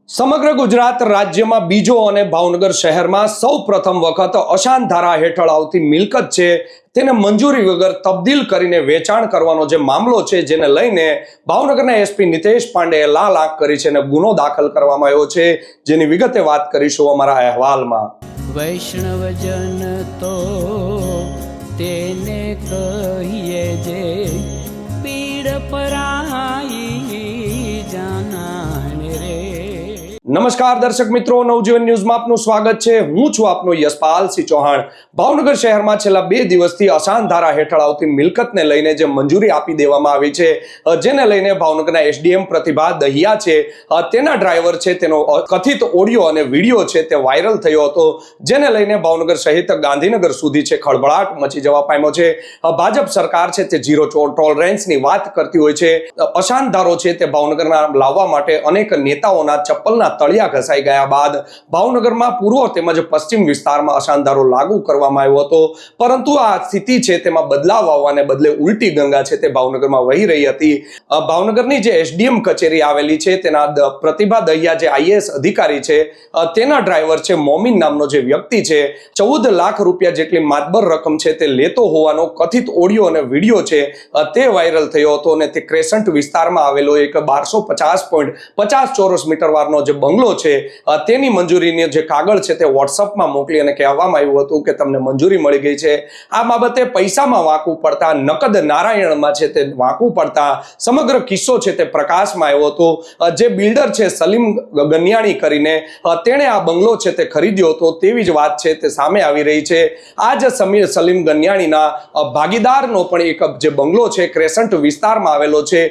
સમગ્ર ગુજરાત રાજ્યમાં બીજો અને ભાવનગર શહેરમાં સૌ પ્રથમ વખત અશાંત ધારા હેઠળ આવતી મિલકત છે તેને મંજૂરી વગર તબદીલ કરીને વેચાણ કરવાનો જે મામલો છે, જેને લઈને ભાવનગરના એસપી નિતેશ પાંડેએ લાલ આંખ કરી છે અને ગુનો દાખલ કરવામાં આવ્યો છે, જેની વિગતે વાત કરીશું અમારા અહેવાલમાં। વૈષ્ણવજન તો તેને કહીએ જે પીડ પરાઈ જાનાને રે। નમસ્કાર દર્શક મિત્રો, નવજીવન ન્યૂઝમાં આપનું સ્વાગત છે। હું છું આપનો યશપાલ સિંહ ચૌહાણ। ભાવનગર શહેરમાં છેલ્લા 2 દિવસથી અશાંત ધારા હેઠળ આવતી મિલકતને લઈને જે મંજૂરી આપી દેવામાં આવી છે, જેને લઈને ભાવનગરના એસડીએમ પ્રતિભા દહિયા છે, તેના ડ્રાઈવર છે, તેનો કથિત ઓડિયો અને વિડીયો છે તે વાયરલ થયો હતો, જેને લઈને ભાવનગર સહિત ગાંધીનગર સુધી છે ખળભળાટ મચી જવા પામ્યો છે। ભાજપ સરકાર છે તે ઝીરો ટોલરન્સની વાત કરતી હોય છે। અશાંત ધારો છે તે ભાવનગરના લાવવા માટે અનેક નેતાઓના ચપ્પલના તળિયા ઘસાઈ ગયા બાદ ભાવનગરમાં પૂર્વ તેમજ પશ્ચિમ વિસ્તારમાં અશાંત ધારો લાગુ કરવામાં આવ્યો હતો, પરંતુ આ સ્થિતિ છે તેમાં બદલાવ આવવાને બદલે ઉલટી ગંગા છે તે ભાવનગરમાં વહી રહી હતી। ભાવનગરની જે એસડીએમ કચેરી આવેલી છે તેના પ્રતિભા દહિયા જે આઈએએસ અધિકારી છે, તેના ડ્રાઈવર છે મોમીન નામનો જે વ્યક્તિ છે, 14 લાખ રૂપિયા જેટલી માતબર રકમ છે તે લેતો હોવાનો કથિત ઓડિયો અને વિડીયો છે તે વાયરલ થયો હતો અને તે ક્રેસન્ટ વિસ્તારમાં આવેલો એક 1250.50 ચોરસ મીટર વારનો જે બંગલો છે તેની મંજૂરીની જે કાગળ છે તે વોટ્સઅપમાં મોકલી અને કહેવામાં આવ્યું હતું કે તમને મંજૂરી મળી ગઈ છે। આ બાબતે પૈસામાં વાંકું પડતા, નકદ નારાયણમાં છે તે વાંકું પડતા સમગ્ર કિસ્સો છે તે પ્રકાશમાં આવ્યો હતો। જે બિલ્ડર છે સલીમ ગનિયાણી કરીને, તેણે આ બંગલો છે તે ખરીદ્યો હતો તેવી જ વાત છે તે સામે આવી રહી છે। આ જ સલીમ ગનિયાણીના ભાગીદારનો પણ એક જે બંગલો છે ક્રેસન્ટ વિસ્તારમાં આવેલો છે,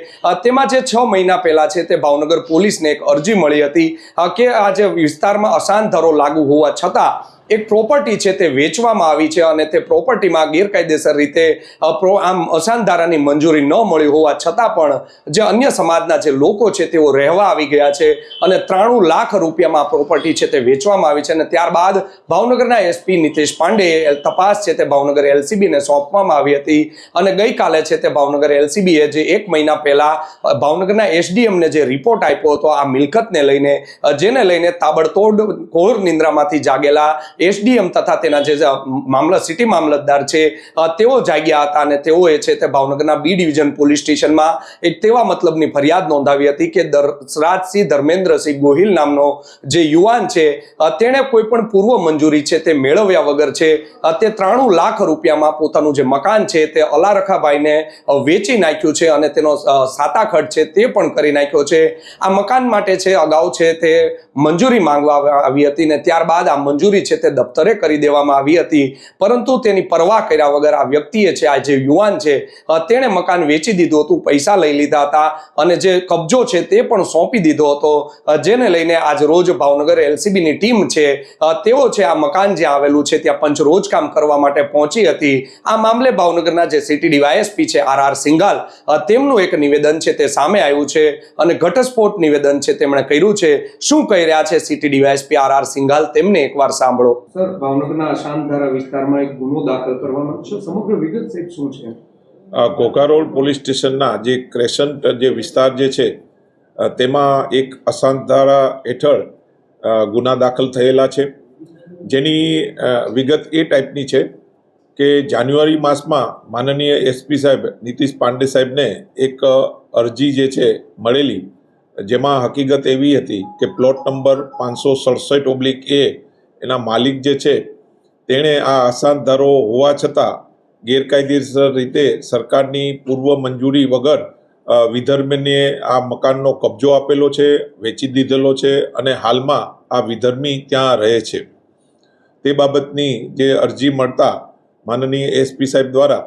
તેમાં જે 6 મહિના પહેલા છે તે ભાવનગર પોલીસને એક અરજી મળી હતી કે આ જે વિસ્તારમાં અશાંત ધારો લાગુ હોવા છતાં એક પ્રોપર્ટી છે તે વેચવામાં આવી છે અને તે પ્રોપર્ટીમાં ગેરકાયદેસર રીતે આમ અશાંત ધારાની મંજૂરી ન મળી હોવા છતાં પણ જે અન્ય સમાજના જે લોકો છે તેઓ રહેવા આવી ગયા છે અને 93 લાખ રૂપિયામાં પ્રોપર્ટી છે તે વેચવામાં આવી છે। અને ત્યારબાદ ભાવનગરના એસપી નિતેશ પાંડેએ તપાસ છે તે ભાવનગર એલસીબીને સોંપવામાં આવી હતી અને ગઈકાલે છે તે ભાવનગર એલસીબીએ જે 1 મહિના પહેલા ભાવનગરના એસડીએમને જે રિપોર્ટ આપ્યો હતો આ મિલકતને લઈને, જેને લઈને તાબડતોડ ઘોર નિંદ્રામાંથી જાગેલા એસડીએમ તથા તેના જે સિટી મામલતદાર છે તેઓ જાગ્યા હતા અને તેઓએ છે તે ભાવનગરના બી ડિવિઝન પોલીસ સ્ટેશનમાં એક તેવા મતલબની ફરિયાદ નોંધાવી હતી કે રાજસિંહ ધર્મેન્દ્રસિંહ ગોહિલ નામનો જે યુવાન છે તેણે કોઈ પણ પૂર્વ મંજૂરી છે તે મેળવ્યા વગર છે તે 93 લાખ રૂપિયામાં પોતાનું જે મકાન છે તે અલારખાભાઈને વેચી નાખ્યું છે અને તેનો સાતા ખર્ચ છે તે પણ કરી નાખ્યો છે। આ મકાન માટે છે અગાઉ છે તે મંજૂરી માંગવા આવી હતી ને ત્યારબાદ આ મંજૂરી છે તે દફતરે કરી દેવામાં આવી હતી, પરંતુ તેની પરવા કર્યા વગર આ વ્યક્તિએ છે, આ જે યુવાન છે તેણે મકાન વેચી દીધું હતું, પૈસા લઈ લીધા હતા અને જે કબજો છે તે પણ સોંપી દીધો હતો, જેને લઈને આજ રોજ ભાવનગર એલસીબીની ટીમ છે તેઓ છે આ મકાન જ્યાં આવેલું છે ત્યાં પંચ રોજકામ કરવા માટે પહોંચી હતી। આ મામલે ભાવનગરના જે સિટી ડીવાયએસપી છે આર સિંઘાલ, તેમનું એક નિવેદન છે તે સામે આવ્યું છે અને ઘટસ્ફોટ નિવેદન છે તેમણે કર્યું છે। શું કહી રહ્યા છે સિટી ડીવાયએસપી આર સિંઘાલ, તેમને એકવાર સાંભળો। સર, ભાવનગરના અશાંત ધારા વિસ્તારમાં એક ગુનો દાખલ કરવામાં છે, સમગ્ર વિગત સાહેબ શું છે? ઘોઘા પોલીસ સ્ટેશનના જે ક્રેસન્ટ જે વિસ્તાર જે છે તેમાં એક અશાંત ધારા હેઠળ ગુના દાખલ થયેલા છે, જેની વિગત એ ટાઈપની છે કે જાન્યુઆરી માસમાં માનનીય એસપી સાહેબ નીતિશ પાંડે સાહેબને એક અરજી જે છે મળેલી, જેમાં હકીકત એવી હતી કે પ્લોટ નંબર 567/A એના માલિક જે છે તેણે આ અશાંત ધારો હોવા છતાં ગેરકાયદેસર રીતે સરકારની પૂર્વ મંજૂરી વગર વિધર્મીને આ મકાનનો કબજો આપેલો છે, વેચી દીધેલો છે અને હાલમાં આ વિધર્મી ત્યાં રહે છે। તે બાબતની જે અરજી મળતા માનનીય એસપી સાહેબ દ્વારા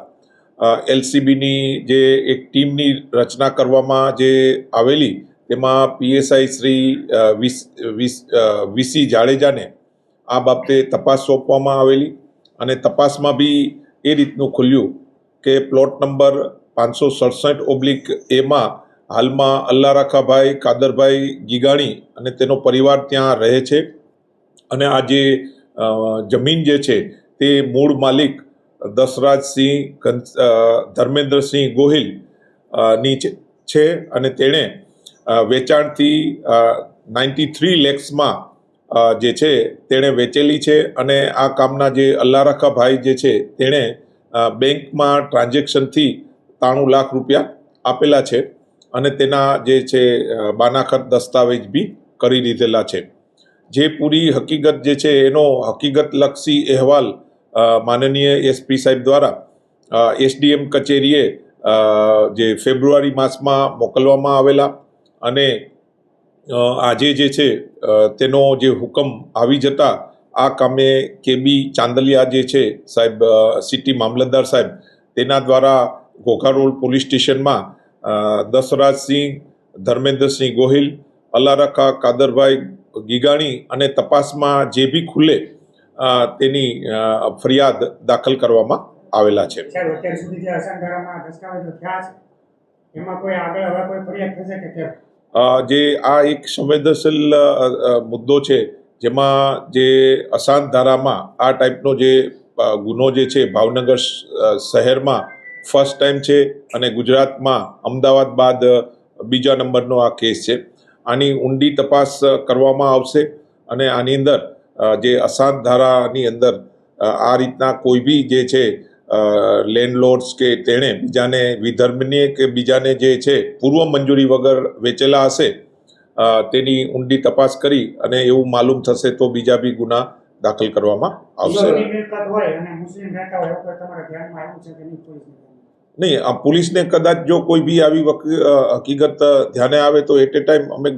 એલસીબીની જે એક ટીમની રચના કરવામાં જે આવેલી, તેમાં પીએસઆઈ શ્રી વીસી જાડેજાને આ બાબતે તપાસ સોંપવામાં આવેલી અને તપાસમાં બી એ રીતનું ખુલ્યું કે પ્લોટ નંબર 567/Aમાં હાલમાં અલ્લારખાભાઈ કાદરભાઈ ગીગાણી અને તેનો પરિવાર ત્યાં રહે છે અને આ જે જમીન જે છે તે મૂળ માલિક દશરાજસિંહ ધર્મેન્દ્રસિંહ ગોહિલ ની છે અને તેણે વેચાણથી 93 લેક્સમાં જે છે તેણે વેચેલી છે અને આ કામના જે અલ્લારખાભાઈ જે છે તેણે બેંકમાં ટ્રાન્ઝેક્શનથી 93 લાખ રૂપિયા આપેલા છે અને તેના જે છે બાનાખત દસ્તાવેજ બી કરી લીધેલા છે. જે પૂરી હકીકત જે છે એનો હકીકતલક્ષી અહેવાલ માનનીય એસપી સાહેબ દ્વારા એસડીએમ કચેરીએ જે ફેબ્રુઆરી માસમાં મોકલવામાં આવેલા અને આજે જે છે તેનો જે હુકમ આવી જતા આ કામે કેબી ચાંદલિયા જે છે સાહેબ સિટી મામલતદાર સાહેબ તેના દ્વારા ઘોઘા રોડ પોલીસ સ્ટેશનમાં દશરાજસિંહ, ધર્મેન્દ્રસિંહ ગોહિલ, અલારખા કાદરભાઈ ગીગાણી અને તપાસમાં જે બી ખુલે તેની ફરિયાદ દાખલ કરવામાં આવેલા છે. સાહેબ અત્યાર સુધી જે અસાધારામાં દસ્તાવેજો થયા છે એમાં કોઈ આગળ હવે કોઈ ફરિયાદ થશે કે કેમ? જે આ એક સંવેદનશીલ મુદ્દો છે જેમાં જે અશાંત ધારામાં આ ટાઈપનો જે ગુનો જે છે ભાવનગર શહેરમાં ફર્સ્ટ ટાઈમ છે અને ગુજરાતમાં અમદાવાદ બાદ બીજા નંબરનો આ કેસ છે. આની ઊંડી તપાસ કરવામાં આવશે અને આની અંદર જે અશાંત ધારાની અંદર આ રીતના કોઈ બી જે છે લેન્ડલોર્ડ્સ કે તેણે બીજાને વિધર્મીને કે બીજાને જે છે પૂર્વ મંજૂરી વગર વેચેલા હશે તેની ઊંડી તપાસ કરી અને એવું માલુમ થશે તો બીજા બી ગુના દાખલ કરવામાં આવશે. જૂની મિલકત હોય અને મુસ્લિમ રહેતા હોય એવું કોઈ તમારા ધ્યાનમાં આવ્યું છે કે નહીં પોલીસને? નહીં, આ પોલીસને કદાચ જો કોઈ બી આવી હકીકત ધ્યાને આવે તો એટ એ ટાઈમ અમે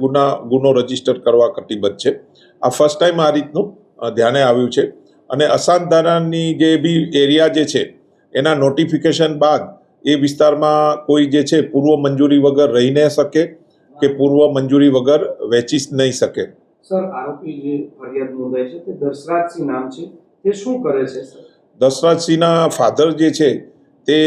ગુનો રજીસ્ટર કરવા કટિબદ્ધ છે. આ ફર્સ્ટ ટાઈમ આ રીતનું ધ્યાને આવ્યું છે અને અશાંત ધારાની જે બી એરિયા જે છે એના નોટિફિકેશન બાદ એ વિસ્તારમાં કોઈ જે છે પૂર્વ મંજૂરી વગર રહી ન શકે કે પૂર્વ મંજૂરી વગર વેચી નહીં શકે. સર, આરોપી જે ફરિયાદ નોંધાઈ છે તે દશરાજસિંહ નામ છે, તે શું કરે છે સર? દશરાજસિંહના ફાધર જે છે તે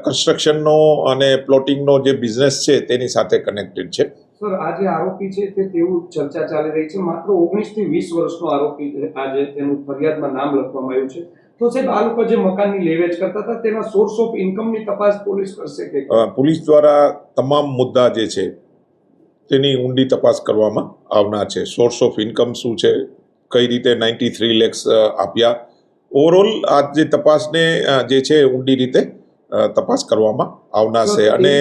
કન્સ્ટ્રક્શનનો અને પ્લોટિંગનો જે બિઝનેસ છે તેની સાથે કનેક્ટેડ છે. સર, આ જે આરોપી છે તે તેવું ચર્ચા ચાલી રહી છે માત્ર 19 થી 20 વર્ષનો આરોપી આજે તેનું ફરિયાદમાં નામ લખવામાં આવ્યું છે. તો સાહેબ, આ લોકો જે મકાનની લેવેચ કરતા હતા તેના સોર્સ ઓફ ઇન્કમની તપાસ પોલીસ કરશે કે? પોલીસ દ્વારા તમામ મુદ્દા જે છે તેની ઊંડી તપાસ કરવામાં આવનાર છે. સોર્સ ઓફ ઇન્કમ શું છે, કઈ રીતે 93 લેક્સ આપ્યા, ઓવરઓલ આ જે તપાસને જે છે ઊંડી રીતે તપાસ કરવામાં આવનાર છે અને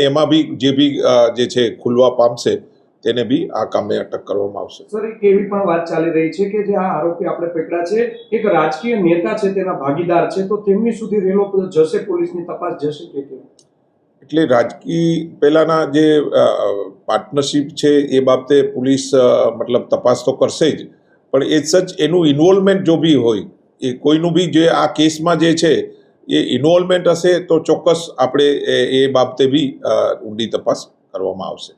એમાં બી જે બી જે છે ખુલવા પામશે તેને બી આ કામે અટક કરવામાં આવશે. સર, એક એવી પણ વાત ચાલી રહી છે કે જે આ આરોપી આપણે પકડ્યા છે એક રાજકીય નેતા છે, તેના ભાગીદાર છે, તો તેમની સુધી રેલો જશે, પોલીસની તપાસ જશે કે કેમ? એટલે રાજકીય પહેલાના જે પાર્ટનરશિપ છે એ બાબતે પોલીસ મતલબ તપાસ તો કરશે જ, પણ એ સચ એનું ઇન્વોલ્વમેન્ટ જો બી હોય એ કોઈનું બી જે આ કેસમાં જે છે એ ઇન્વોલ્વમેન્ટ હશે તો ચોક્કસ આપણે એ બાબતે બી ઊંડી તપાસ કરવામાં આવશે.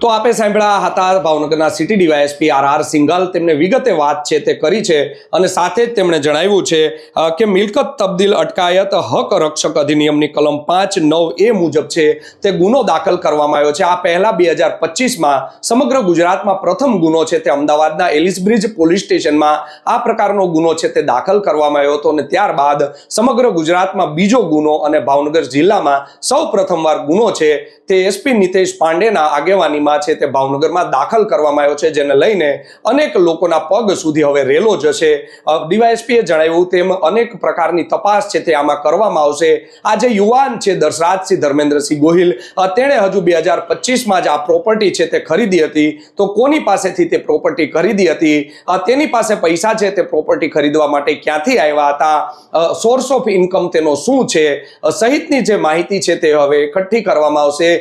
તો આપે સાંભળ્યા હતા ભાવનગરના સિટી ડીવાયએસપી આર સિંઘલ. તેમને વિગતે વાત છે તે કરી છે અને સાથે જ તેમણે જણાવ્યું છે કે મિલકત તબદીલ અટકાયત હક રક્ષક અધિનિયમની કલમ 5(9)A મુજબ છે તે ગુનો દાખલ કરવામાં આવ્યો છે. આ પહેલા 2025માં સમગ્ર ગુજરાતમાં પ્રથમ ગુનો છે તે અમદાવાદના એલિસબ્રિજ પોલીસ સ્ટેશનમાં આ પ્રકારનો ગુનો છે તે દાખલ કરવામાં આવ્યો હતો અને ત્યારબાદ સમગ્ર ગુજરાતમાં બીજો ગુનો અને ભાવનગર જિલ્લામાં સૌ પ્રથમવાર ગુનો છે તે એસપી નિતેશ પાંડેના આગેવાનીમાં છે તે ભાવનગરમાં દાખલ કરવામાં આવ્યો છે, જેને લઈને અનેક લોકોના પગ સુધી હવે રેલો જશે. ડીવાયએસપીએ જણાવ્યું તેમ અનેક પ્રકારની તપાસ છે તે આમાં કરવામાં આવશે. આ જે યુવાન છે દશરાજસિંહ ધર્મેન્દ્રસિંહ ગોહિલ, તેણે હજુ 2025માં જ આ પ્રોપર્ટી છે તે ખરીદી હતી. તો કોની પાસેથી તે પ્રોપર્ટી ખરીદી હતી, તેની પાસે પૈસા છે તે પ્રોપર્ટી ખરીદવા માટે ક્યાંથી આવ્યા હતા, સોર્સ ઓફ ઇન્કમ તેનો શું છે સહિતની જે માહિતી છે તે હવે એકઠી કરવામાં આવશે.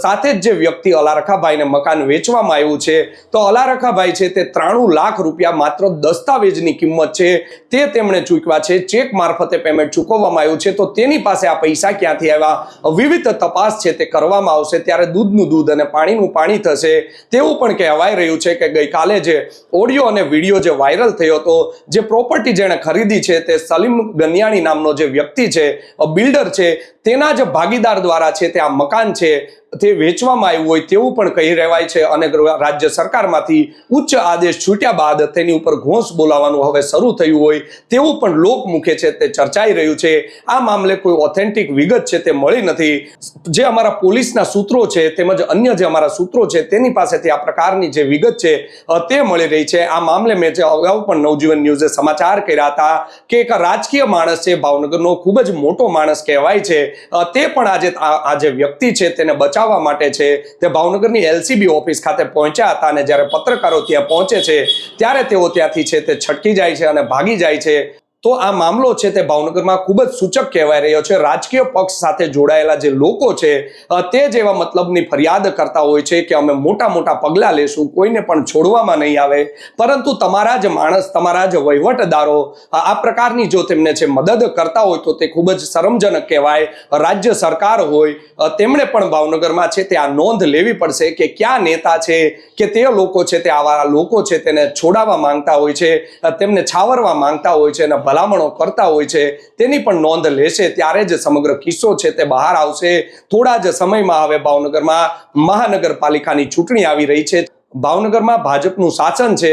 સાથે જ જે વ્યક્તિ અલારખાભાઈને મકાન વેચવામાં આવ્યું છે તો અલારખાભાઈ છે તે 93 લાખ રૂપિયા માત્ર દસ્તાવેજની કિંમત છે તે તેમણે ચૂકવ્યા છે, ચેક મારફતે પેમેન્ટ ચૂકવવામાં આવ્યું છે. તો તેની પાસે આ પૈસા ક્યાંથી આવ્યા, વિવિધ તપાસ છે તે કરવામાં આવશે. ત્યારે દૂધનું દૂધ અને પાણીનું પાણી થશે તેવું પણ કહેવાય રહ્યું છે કે ગઈકાલે જે ઓડિયો અને વિડીયો જે વાયરલ થયો હતો, જે પ્રોપર્ટી જેણે ખરીદી છે તે સલીમ ગનિયાણી નામનો જે વ્યક્તિ છે, બિલ્ડર છે, તેના જ ભાગીદાર દ્વારા છે તે આ મકાન છે તે વેચવામાં આવ્યું હોય તેવું પણ કહી રહેવાય છે અને રાજ્ય સરકારમાંથી ઉચ્ચ આદેશ છૂટ્યા બાદ તેની ઉપર ઘોંસ બોલાવવાનું હવે શરૂ થયું હોય તેવું પણ લોકમુખે છે તે ચર્ચાઈ રહ્યું છે. આ મામલે કોઈ ઓથેન્ટિક વિગત છે તે મળી નથી. જે અમારા પોલીસના સૂત્રો છે તેમજ અન્ય જે અમારા સૂત્રો છે તેની પાસેથી આ પ્રકારની જે વિગત છે તે મળી રહી છે. આ મામલે મેં જે અગાઉ પણ નવજીવન ન્યૂઝે સમાચાર કર્યા હતા કે એક રાજકીય માણસ છે, ભાવનગરનો ખૂબ જ મોટો માણસ કહેવાય છે, તે પણ આ જે વ્યક્તિ છે તેને બચાવવા માટે છે તે ભાવનગરની LCB ઓફિસ ખાતે પહોંચ્યા હતા અને જ્યારે પત્રકારો ત્યાં પહોંચે છે ત્યારે તેઓ ત્યાંથી છે તે છટકી જાય છે અને ભાગી જાય છે. તો આ મામલો છે તે ભાવનગરમાં ખૂબ જ સૂચક કહેવાય રહ્યો છે. રાજકીય પક્ષ સાથે જોડાયેલા જે લોકો છે તે જ એવા મતલબની ફરિયાદ કરતા હોય છે કે અમે મોટા મોટા પગલાં લેશું, કોઈને પણ છોડવામાં નહીં આવે, પરંતુ તમારા જ માણસ, તમારા જ વહીવટદારો આ પ્રકારની જો તેમને છે મદદ કરતા હોય તો તે ખૂબ જ શરમજનક કહેવાય. રાજ્ય સરકાર હોય તેમણે પણ ભાવનગરમાં છે તે આ નોંધ લેવી પડશે કે ક્યાં નેતા છે કે તે લોકો છે તે આવા લોકો છે તેને છોડાવવા માંગતા હોય છે, તેમને છાવરવા માંગતા હોય છે અને ભલામણો કરતા હોય છે તેની પણ નોંધ લેશે ત્યારે જ સમગ્ર કિસ્સો છે તે બહાર આવશે. થોડા જ સમયમાં હવે ભાવનગરમાં મહાનગરપાલિકાની ચૂંટણી આવી રહી છે. ભાવનગરમાં ભાજપનું શાસન છે.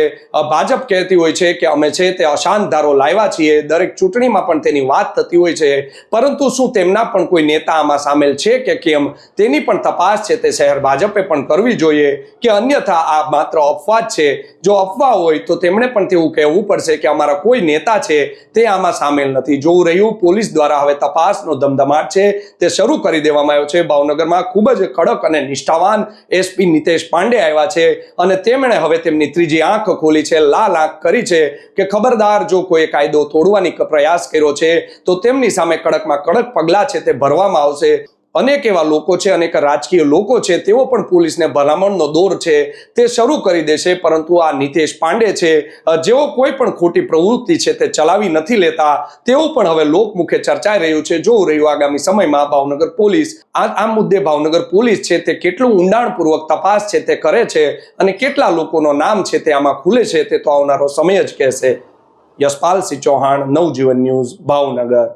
ભાજપ કહેતી હોય છે કે અમે છે તે અશાંત ધારો લાવ્યા છીએ, દરેક ચૂંટણીમાં પણ તેની વાત થતી હોય છે, પરંતુ શું તેમના પણ કોઈ નેતા આમાં સામેલ છે કે કેમ તેની પણ તપાસ છે તે શહેર ભાજપે પણ કરવી જોઈએ કે અન્યથા આ માત્ર અફવા જ છે. જો અફવા હોય તો તેમણે પણ તેવું કહેવું પડશે કે અમારા કોઈ નેતા છે તે આમાં સામેલ નથી. જોવું રહ્યું પોલીસ દ્વારા હવે તપાસનો ધમધમાટ છે તે શરૂ કરી દેવામાં આવ્યો છે. ભાવનગરમાં ખૂબ જ કડક અને નિષ્ઠાવાન SP નિતેશ પાંડે આવ્યા છે અને તેમણે હવે તેમની ત્રીજી આંખ ખોલી છે, લાલ આંખ કરી છે કે ખબરદાર જો કોઈ કાયદો તોડવાની પ્રયાસ કર્યો છે તો તેમની સામે કડકમાં કડક પગલાં છે તે ભરવામાં આવશે. અનેક એવા લોકો છે, અનેક રાજકીય લોકો છે, તેઓ પણ પોલીસને ભલામણનો દોર છે તે શરૂ કરી દેશે, પરંતુ આ નિતેશ પાંડે છે જેઓ કોઈ પણ ખોટી પ્રવૃત્તિ છે તે ચલાવી નથી લેતા તેવું પણ હવે લોકમુખે ચર્ચાઈ રહ્યું છે. જોવું રહ્યું આગામી સમયમાં ભાવનગર પોલીસ આ મુદ્દે ભાવનગર પોલીસ છે તે કેટલું ઊંડાણપૂર્વક તપાસ છે તે કરે છે અને કેટલા લોકોનો નામ છે તે આમાં ખુલે છે તે તો આવનારો સમય જ કહેશે. યશપાલસિંહ ચૌહાણ, નવજીવન ન્યૂઝ, ભાવનગર.